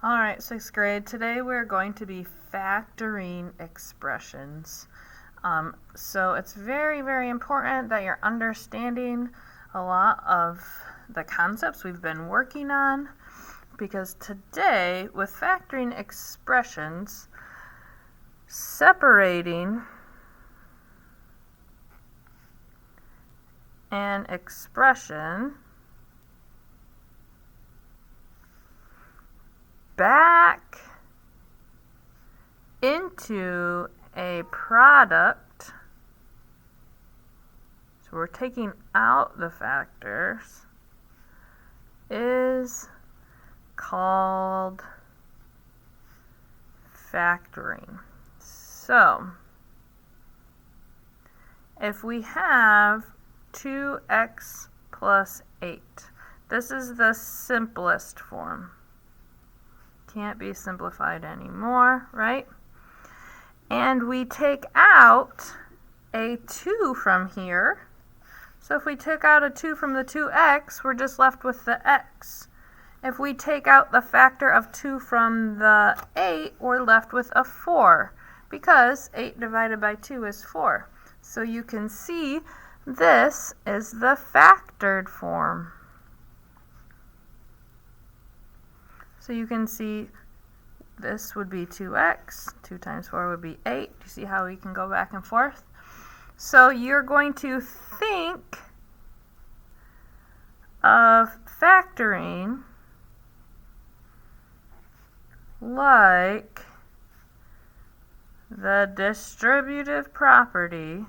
All right, sixth grade. Today we're going to be factoring expressions. So it's very, very important that you're understanding a lot of the concepts we've been working on, because today with factoring expressions, separating an expression back into a product, so we're taking out the factors, is called factoring. So if we have 2x plus 8, this is the simplest form. Can't be simplified anymore, right? And we take out a 2 from here. So if we took out a 2 from the 2x, we're just left with the x. If we take out the factor of 2 from the 8, we're left with a 4, because 8 divided by 2 is 4. So you can see this is the factored form. So you can see this would be 2x, 2 times 4 would be 8. You see how we can go back and forth? So you're going to think of factoring like the distributive property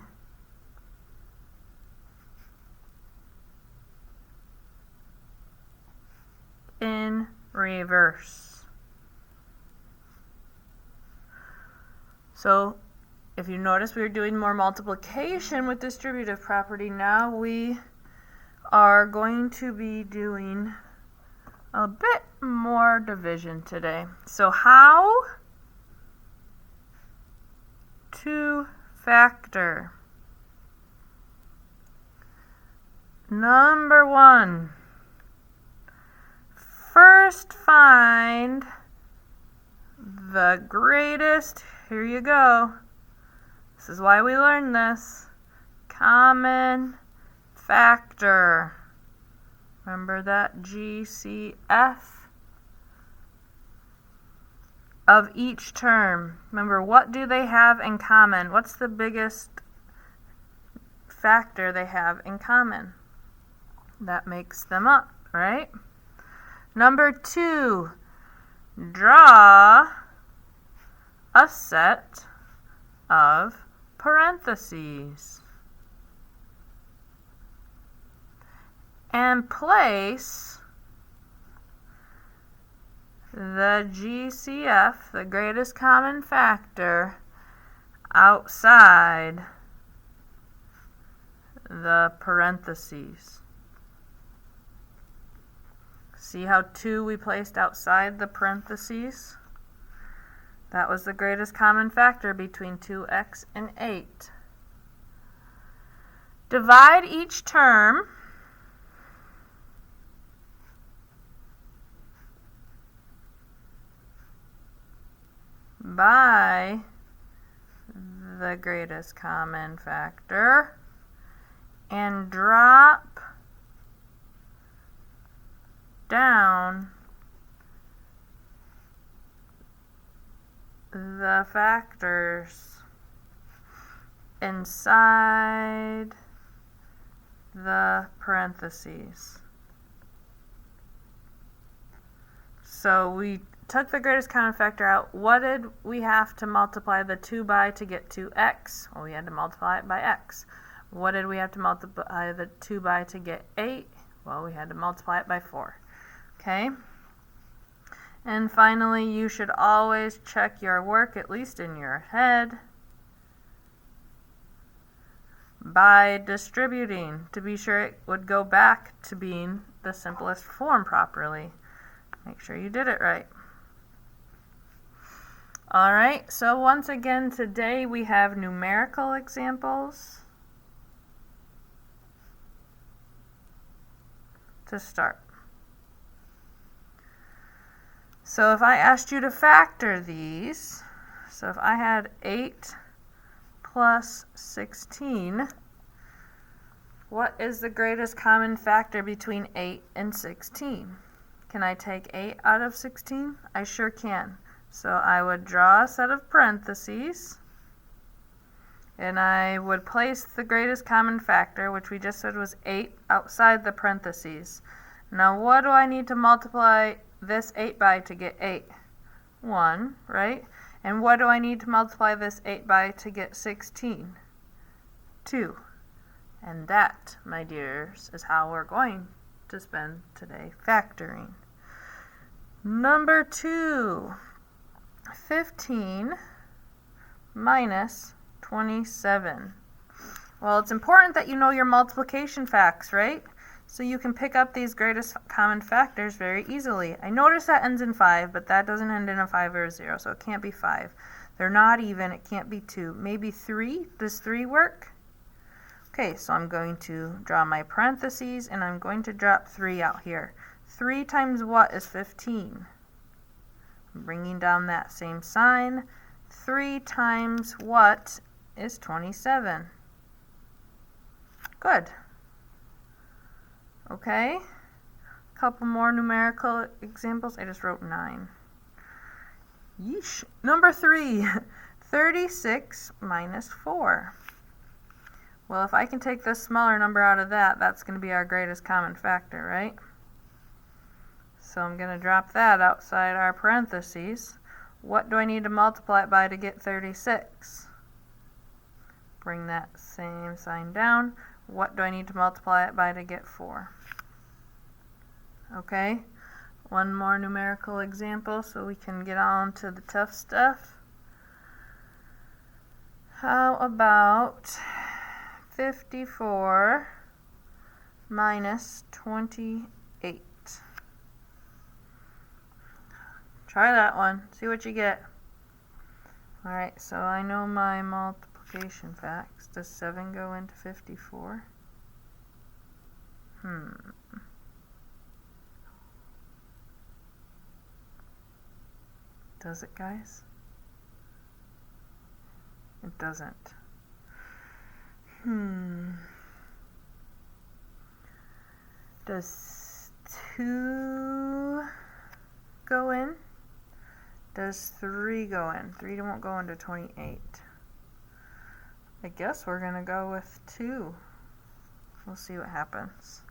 in reverse. So if you notice, we were doing more multiplication with distributive property. Now we are going to be doing a bit more division today. So how to factor? Number 1. First find the greatest, here you go, this is why we learned this, common factor. Remember that GCF of each term. Remember, what do they have in common? What's the biggest factor they have in common? That makes them up, right? Number 2, draw a set of parentheses and place the GCF, the greatest common factor, outside the parentheses. See how 2 we placed outside the parentheses? That was the greatest common factor between 2x and 8. Divide each term by the greatest common factor and drop down the factors inside the parentheses. So we took the greatest common factor out. What did we have to multiply the 2 by to get 2x? Well, we had to multiply it by x. What did we have to multiply the 2 by to get 8? Well, we had to multiply it by 4. Okay? And finally, you should always check your work, at least in your head, by distributing to be sure it would go back to being the simplest form properly. Make sure you did it right. All right, so once again today we have numerical examples to start. So if I asked you to factor these, so if I had 8 plus 16, what is the greatest common factor between 8 and 16? Can I take 8 out of 16? I sure can. So I would draw a set of parentheses, and I would place the greatest common factor, which we just said was 8, outside the parentheses. Now what do I need to multiply this 8 by to get 8? 1, right? And what do I need to multiply this 8 by to get 16? 2. And that, my dears, is how we're going to spend today factoring. Number 2, 15 minus 27. Well, it's important that you know your multiplication facts, right? So you can pick up these greatest common factors very easily. I notice that ends in 5, but that doesn't end in a 5 or a 0, so it can't be 5. They're not even, it can't be 2. Maybe 3? Does 3 work? Okay, so I'm going to draw my parentheses, and I'm going to drop 3 out here. 3 times what is 15? I'm bringing down that same sign. 3 times what is 27? Good. Okay, a couple more numerical examples. I just wrote 9. Yeesh. Number 3, 36 minus 4. Well, if I can take this smaller number out of that, that's going to be our greatest common factor, right? So I'm going to drop that outside our parentheses. What do I need to multiply it by to get 36? Bring that same sign down. What do I need to multiply it by to get 4? Okay, one more numerical example so we can get on to the tough stuff. How about 54 minus 28? Try that one, see what you get. Alright, so I know my multiplication facts. Does 7 go into 54? Does it, guys? It doesn't. Does 2 go in? Does 3 go in? 3 won't go into 28. I guess we're going to go with 2. We'll see what happens.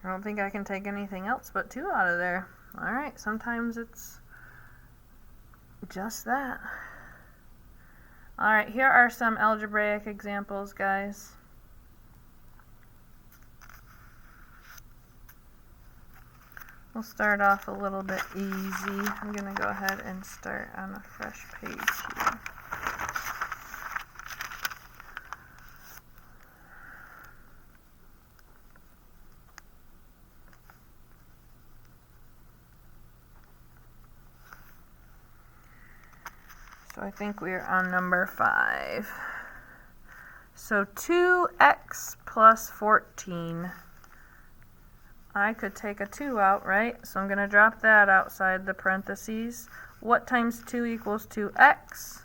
I don't think I can take anything else but 2 out of there. Alright, sometimes it's just that. Alright, here are some algebraic examples, guys. We'll start off a little bit easy. I'm going to go ahead and start on a fresh page here. So I think we're on number 5. So 2x plus 14. I could take a 2 out, right? So I'm going to drop that outside the parentheses. What times 2 equals 2x?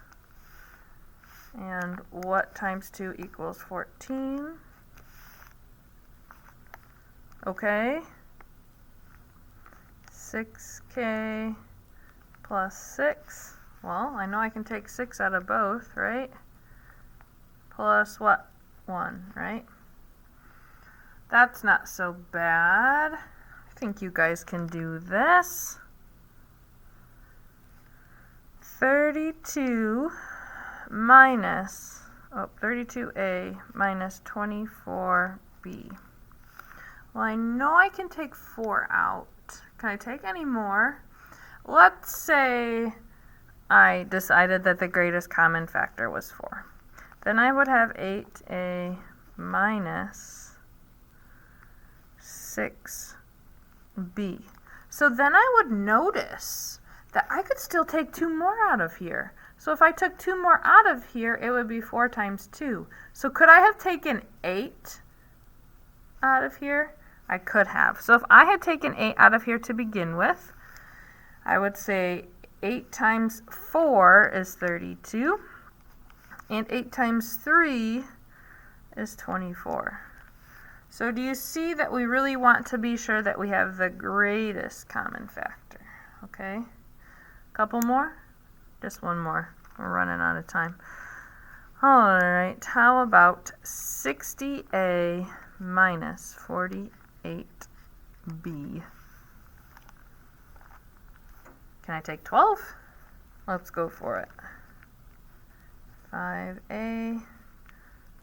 And what times 2 equals 14? Okay. 6k plus 6. Well, I know I can take 6 out of both, right? Plus what? 1, right? That's not so bad. I think you guys can do this. 32 minus, 32a minus 24b. Well, I know I can take 4 out. Can I take any more? Let's say I decided that the greatest common factor was 4. Then I would have 8a minus 6b. So then I would notice that I could still take 2 more out of here. So if I took 2 more out of here, it would be 4 times 2. So could I have taken 8 out of here? I could have. So if I had taken 8 out of here to begin with, I would say 8 times 4 is 32, and 8 times 3 is 24. So do you see that we really want to be sure that we have the greatest common factor? Okay, couple more? Just one more. We're running out of time. All right, how about 60a minus 48b? Can I take 12? Let's go for it. 5a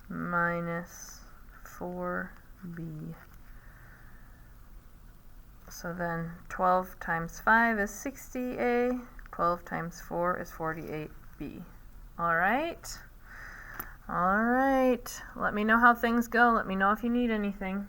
minus 4b. So then 12 times 5 is 60a, 12 times 4 is 48b. All right. Let me know how things go. Let me know if you need anything.